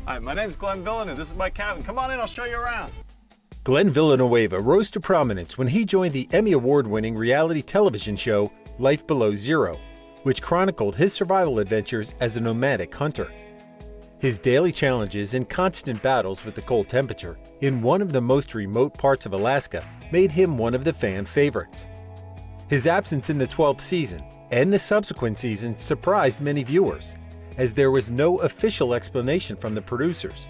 Hi, my name's Glenn Villeneuve. This is my cabin. Come on in, I'll show you around. Glenn Villeneuve rose to prominence when he joined the Emmy Award-winning reality television show Life Below Zero, which chronicled his survival adventures as a nomadic hunter. His daily challenges and constant battles with the cold temperature in one of the most remote parts of Alaska made him one of the fan favorites. His absence in the 12th season and the subsequent seasons surprised many viewers, as there was no official explanation from the producers.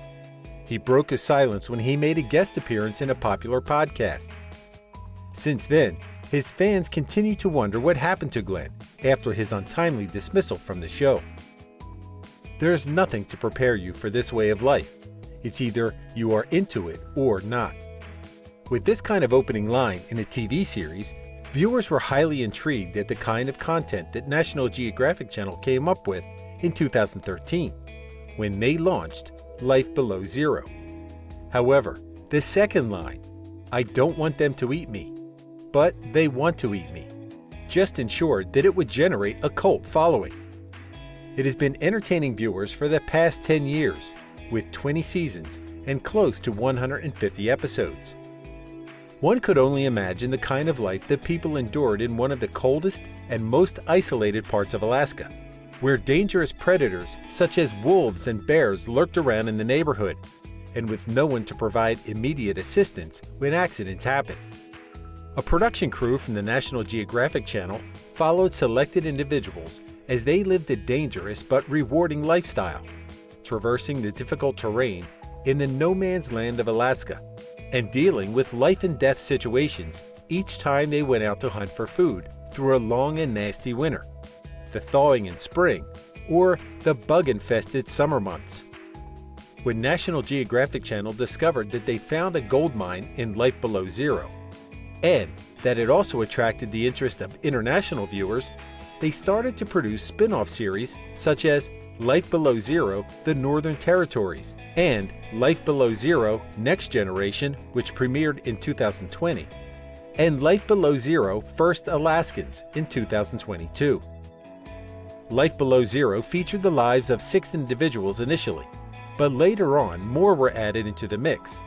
He broke his silence when he made a guest appearance in a popular podcast. Since then, his fans continue to wonder what happened to Glenn after his untimely dismissal from the show. There's nothing to prepare you for this way of life. It's either you are into it or not. With this kind of opening line in a TV series, viewers were highly intrigued at the kind of content that National Geographic Channel came up with in 2013, when they launched Life Below Zero. However, the second line, "I don't want them to eat me, but they want to eat me," just ensured that it would generate a cult following. It has been entertaining viewers for the past 10 years, with 20 seasons and close to 150 episodes. One could only imagine the kind of life that people endured in one of the coldest and most isolated parts of Alaska, where dangerous predators such as wolves and bears lurked around in the neighborhood, and with no one to provide immediate assistance when accidents happen. A production crew from the National Geographic Channel followed selected individuals as they lived a dangerous but rewarding lifestyle, traversing the difficult terrain in the no man's land of Alaska, and dealing with life and death situations each time they went out to hunt for food through a long and nasty winter, the thawing in spring, or the bug-infested summer months. When National Geographic Channel discovered that they found a gold mine in Life Below Zero, and that it also attracted the interest of international viewers, they started to produce spin-off series such as Life Below Zero, The Northern Territories, and Life Below Zero, Next Generation, which premiered in 2020, and Life Below Zero, First Alaskans in 2022. Life Below Zero featured the lives of 6 individuals initially, but later on more were added into the mix.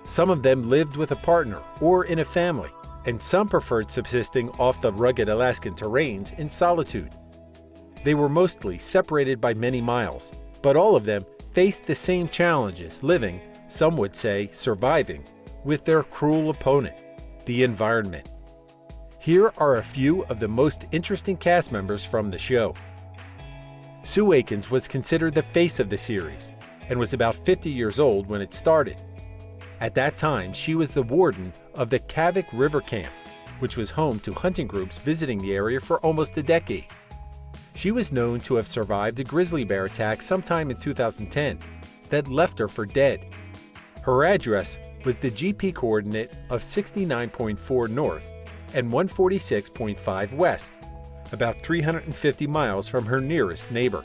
Some of them lived with a partner or in a family, and some preferred subsisting off the rugged Alaskan terrains in solitude. They were mostly separated by many miles, but all of them faced the same challenges living, some would say surviving, with their cruel opponent, the environment. Here are a few of the most interesting cast members from the show. Sue Akins was considered the face of the series and was about 50 years old when it started. At that time, she was the warden of the Kavik River Camp, which was home to hunting groups visiting the area for almost a decade. She was known to have survived a grizzly bear attack sometime in 2010 that left her for dead. Her address was the GP coordinate of 69.4 north and 146.5 west, about 350 miles from her nearest neighbor.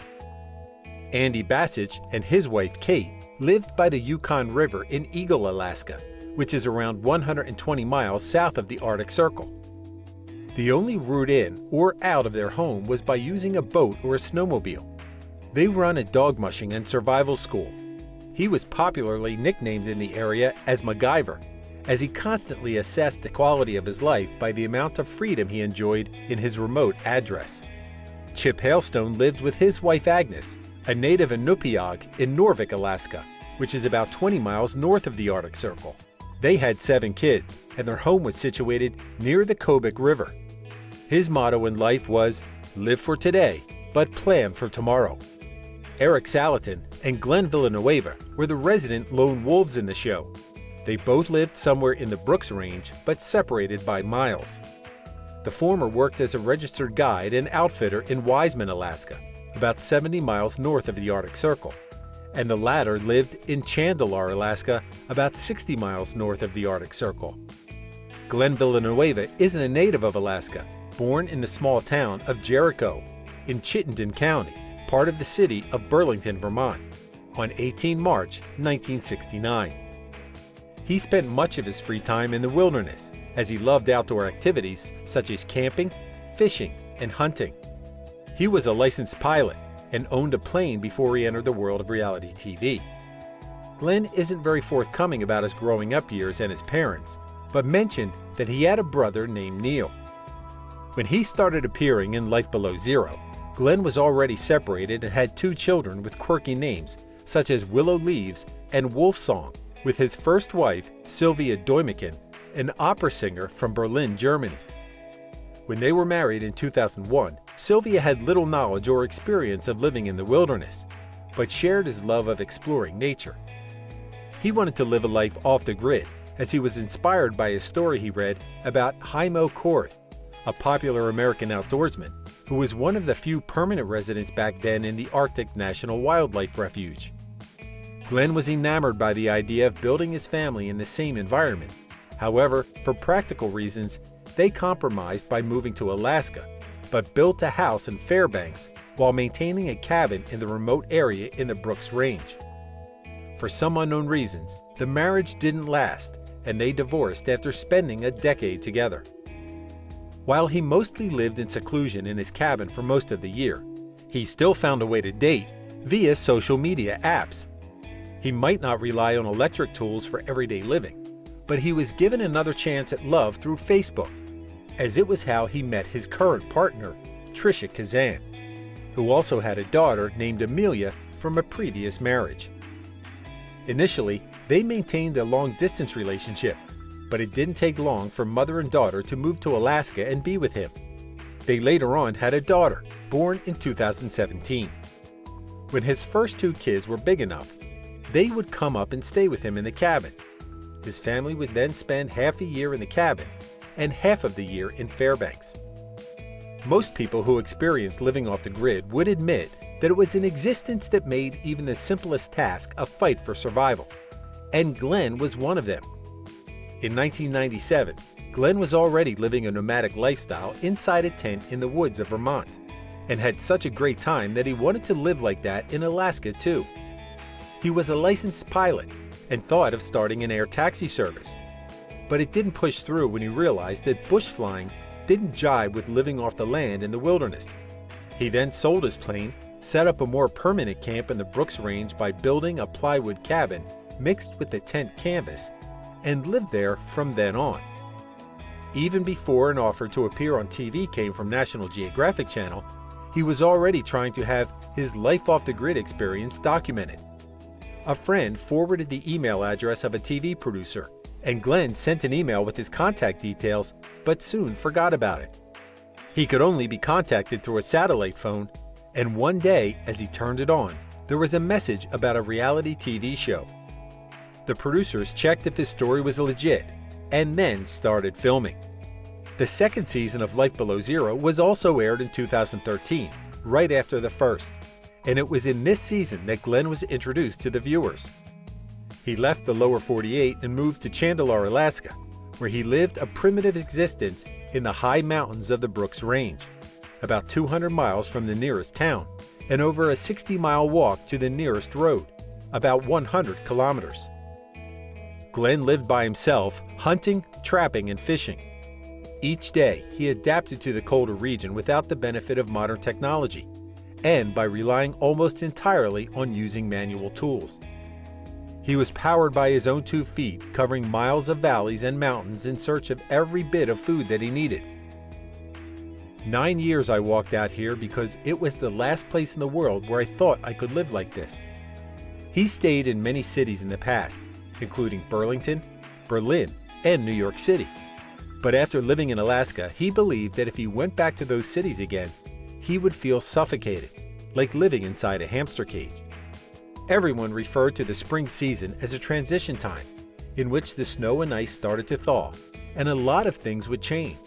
Andy Bassich and his wife Kate lived by the Yukon River in Eagle, Alaska, which is around 120 miles south of the Arctic Circle. The only route in or out of their home was by using a boat or a snowmobile. They run a dog mushing and survival school. He was popularly nicknamed in the area as MacGyver, as he constantly assessed the quality of his life by the amount of freedom he enjoyed in his remote address. Chip Hailstone lived with his wife Agnes, a native Inupiaq in Norvik, Alaska, which is about 20 miles north of the Arctic Circle. They had 7 kids, and their home was situated near the Kobik River. His motto in life was, "Live for today, but plan for tomorrow." Eric Salatin and Glenn Villeneuve were the resident lone wolves in the show. They both lived somewhere in the Brooks Range, but separated by miles. The former worked as a registered guide and outfitter in Wiseman, Alaska, about 70 miles north of the Arctic Circle, and the latter lived in Chandalar, Alaska, about 60 miles north of the Arctic Circle. Glenn Villeneuve isn't a native of Alaska, born in the small town of Jericho in Chittenden County, part of the city of Burlington, Vermont, on 18 March 1969. He spent much of his free time in the wilderness, as he loved outdoor activities such as camping, fishing, and hunting. He was a licensed pilot and owned a plane before he entered the world of reality TV. Glenn isn't very forthcoming about his growing up years and his parents, but mentioned that he had a brother named Neil. When he started appearing in Life Below Zero, Glenn was already separated and had 2 children with quirky names, such as Willow Leaves and Wolf Song, with his first wife, Sylvia Doimiken, an opera singer from Berlin, Germany. When they were married in 2001, Sylvia had little knowledge or experience of living in the wilderness, but shared his love of exploring nature. He wanted to live a life off the grid, as he was inspired by a story he read about Haimo Korth, a popular American outdoorsman who was one of the few permanent residents back then in the Arctic National Wildlife Refuge. Glenn was enamored by the idea of building his family in the same environment. However, for practical reasons, they compromised by moving to Alaska, but built a house in Fairbanks while maintaining a cabin in the remote area in the Brooks Range. For some unknown reasons, the marriage didn't last, and they divorced after spending a decade together. While he mostly lived in seclusion in his cabin for most of the year, he still found a way to date via social media apps. He might not rely on electric tools for everyday living, but he was given another chance at love through Facebook, as it was how he met his current partner, Trisha Kazan, who also had a daughter named Amelia from a previous marriage. Initially, they maintained a long-distance relationship, but it didn't take long for mother and daughter to move to Alaska and be with him. They later on had a daughter, born in 2017. When his first 2 kids were big enough, they would come up and stay with him in the cabin. His family would then spend half a year in the cabin and half of the year in Fairbanks. Most people who experienced living off the grid would admit that it was an existence that made even the simplest task a fight for survival, and Glenn was one of them. In 1997, Glenn was already living a nomadic lifestyle inside a tent in the woods of Vermont, and had such a great time that he wanted to live like that in Alaska too. He was a licensed pilot and thought of starting an air taxi service, but it didn't push through when he realized that bush flying didn't jibe with living off the land in the wilderness. He then sold his plane, set up a more permanent camp in the Brooks Range by building a plywood cabin mixed with the tent canvas, and lived there from then on. Even before an offer to appear on TV came from National Geographic Channel, he was already trying to have his life off the grid experience documented. A friend forwarded the email address of a TV producer, and Glenn sent an email with his contact details, but soon forgot about it. He could only be contacted through a satellite phone, and one day, as he turned it on, there was a message about a reality TV show. The producers checked if his story was legit, and then started filming. The second season of Life Below Zero was also aired in 2013, right after the first, and it was in this season that Glenn was introduced to the viewers. He left the lower 48 and moved to Chandalar, Alaska, where he lived a primitive existence in the high mountains of the Brooks Range, about 200 miles from the nearest town, and over a 60-mile walk to the nearest road, about 100 kilometers. Glenn lived by himself, hunting, trapping, and fishing. Each day, he adapted to the colder region without the benefit of modern technology, and by relying almost entirely on using manual tools. He was powered by his own 2 feet, covering miles of valleys and mountains in search of every bit of food that he needed. 9 years I walked out here because it was the last place in the world where I thought I could live like this. He stayed in many cities in the past, including Burlington, Berlin, and New York City. But after living in Alaska, he believed that if he went back to those cities again, he would feel suffocated, like living inside a hamster cage. Everyone referred to the spring season as a transition time, in which the snow and ice started to thaw, and a lot of things would change.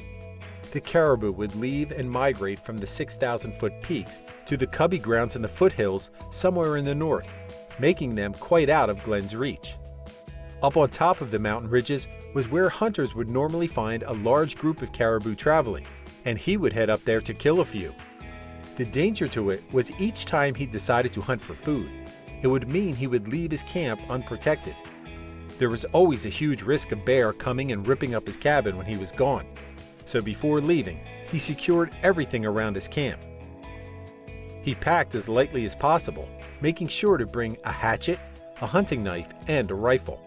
The caribou would leave and migrate from the 6,000-foot peaks to the cubby grounds in the foothills somewhere in the north, making them quite out of Glenn's reach. Up on top of the mountain ridges was where hunters would normally find a large group of caribou traveling, and he would head up there to kill a few. The danger to it was each time he decided to hunt for food, it would mean he would leave his camp unprotected. There was always a huge risk of bear coming and ripping up his cabin when he was gone, so before leaving, he secured everything around his camp. He packed as lightly as possible, making sure to bring a hatchet, a hunting knife, and a rifle.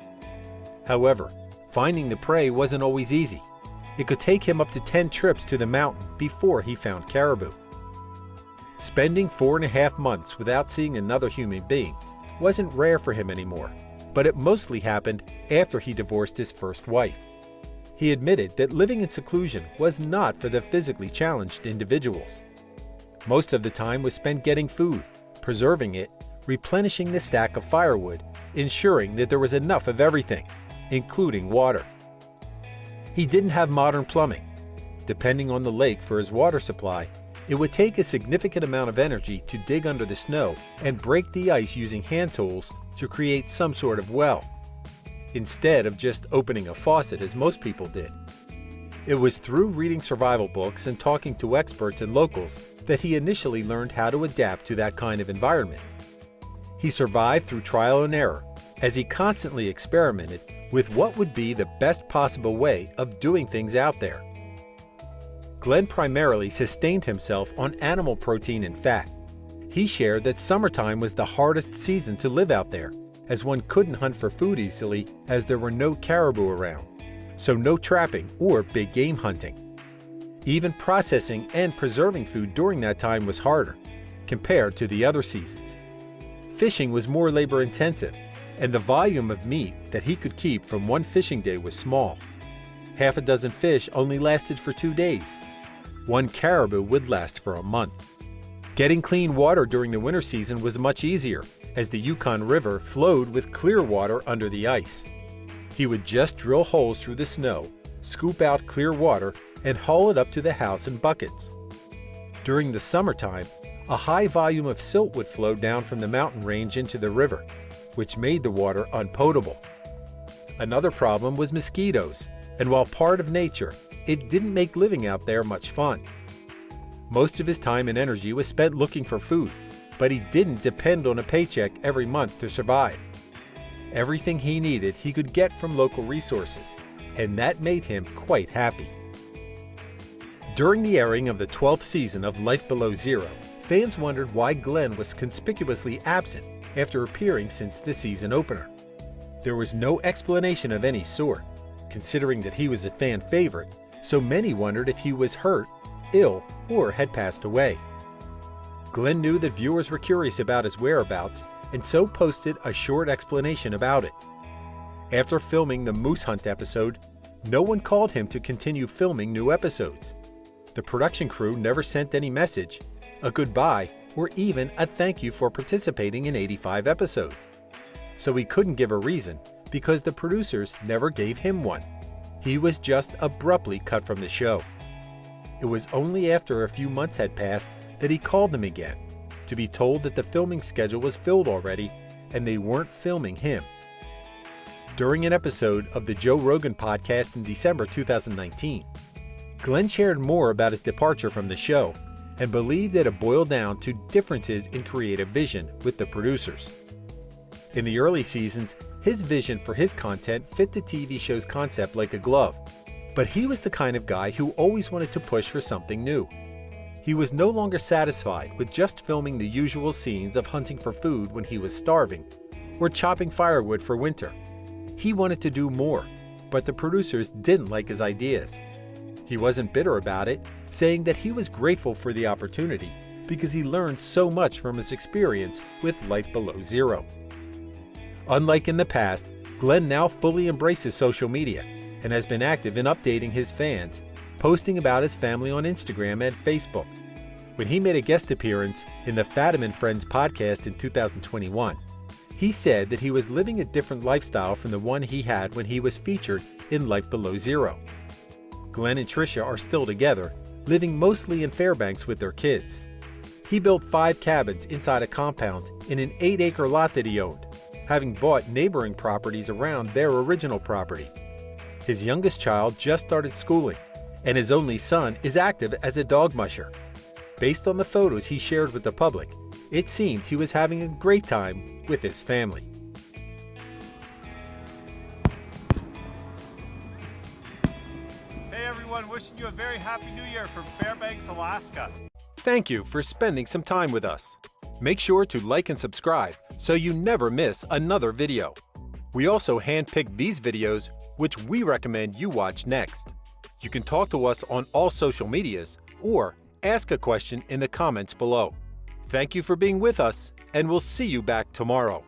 However, finding the prey wasn't always easy. It could take him up to 10 trips to the mountain before he found caribou. Spending 4.5 months without seeing another human being wasn't rare for him anymore, but it mostly happened after he divorced his first wife. He admitted that living in seclusion was not for the physically challenged individuals. Most of the time was spent getting food, preserving it, replenishing the stack of firewood, ensuring that there was enough of everything, including water. He didn't have modern plumbing. Depending on the lake for his water supply, it would take a significant amount of energy to dig under the snow and break the ice using hand tools to create some sort of well, instead of just opening a faucet as most people did. It was through reading survival books and talking to experts and locals that he initially learned how to adapt to that kind of environment. He survived through trial and error as he constantly experimented with what would be the best possible way of doing things out there. Glenn primarily sustained himself on animal protein and fat. He shared that summertime was the hardest season to live out there, as one couldn't hunt for food easily as there were no caribou around, so no trapping or big game hunting. Even processing and preserving food during that time was harder, compared to the other seasons. Fishing was more labor-intensive, and the volume of meat that he could keep from one fishing day was small. Half a dozen fish only lasted for 2 days. One caribou would last for a month. Getting clean water during the winter season was much easier, as the Yukon River flowed with clear water under the ice. He would just drill holes through the snow, scoop out clear water, and haul it up to the house in buckets. During the summertime, a high volume of silt would flow down from the mountain range into the river, which made the water unpotable. Another problem was mosquitoes, and while part of nature, it didn't make living out there much fun. Most of his time and energy was spent looking for food, but he didn't depend on a paycheck every month to survive. Everything he needed he could get from local resources, and that made him quite happy. During the airing of the 12th season of Life Below Zero, fans wondered why Glenn was conspicuously absent after appearing since the season opener. There was no explanation of any sort, considering that he was a fan favorite, so many wondered if he was hurt, ill, or had passed away. Glenn knew that viewers were curious about his whereabouts and so posted a short explanation about it. After filming the moose hunt episode, no one called him to continue filming new episodes. The production crew never sent any message, a goodbye, or even a thank you for participating in 85 episodes. So he couldn't give a reason because the producers never gave him one. He was just abruptly cut from the show. It was only after a few months had passed that he called them again, to be told that the filming schedule was filled already and they weren't filming him. During an episode of the Joe Rogan podcast in December 2019, Glenn shared more about his departure from the show and believed that it boiled down to differences in creative vision with the producers. In the early seasons, his vision for his content fit the TV show's concept like a glove, but he was the kind of guy who always wanted to push for something new. He was no longer satisfied with just filming the usual scenes of hunting for food when he was starving, or chopping firewood for winter. He wanted to do more, but the producers didn't like his ideas. He wasn't bitter about it, saying that he was grateful for the opportunity because he learned so much from his experience with Life Below Zero. Unlike in the past, Glenn now fully embraces social media and has been active in updating his fans, posting about his family on Instagram and Facebook. When he made a guest appearance in the Fathom and Friends podcast in 2021, he said that he was living a different lifestyle from the one he had when he was featured in Life Below Zero. Glenn and Tricia are still together, living mostly in Fairbanks with their kids. He built 5 cabins inside a compound in an 8-acre lot that he owned, having bought neighboring properties around their original property. His youngest child just started schooling, and his only son is active as a dog musher. Based on the photos he shared with the public, it seemed he was having a great time with his family. Hey everyone, wishing you a very happy new year from Fairbanks, Alaska. Thank you for spending some time with us. Make sure to like and subscribe so you never miss another video. We also handpick these videos which we recommend you watch next. You can talk to us on all social medias or ask a question in the comments below. Thank you for being with us, and we'll see you back tomorrow.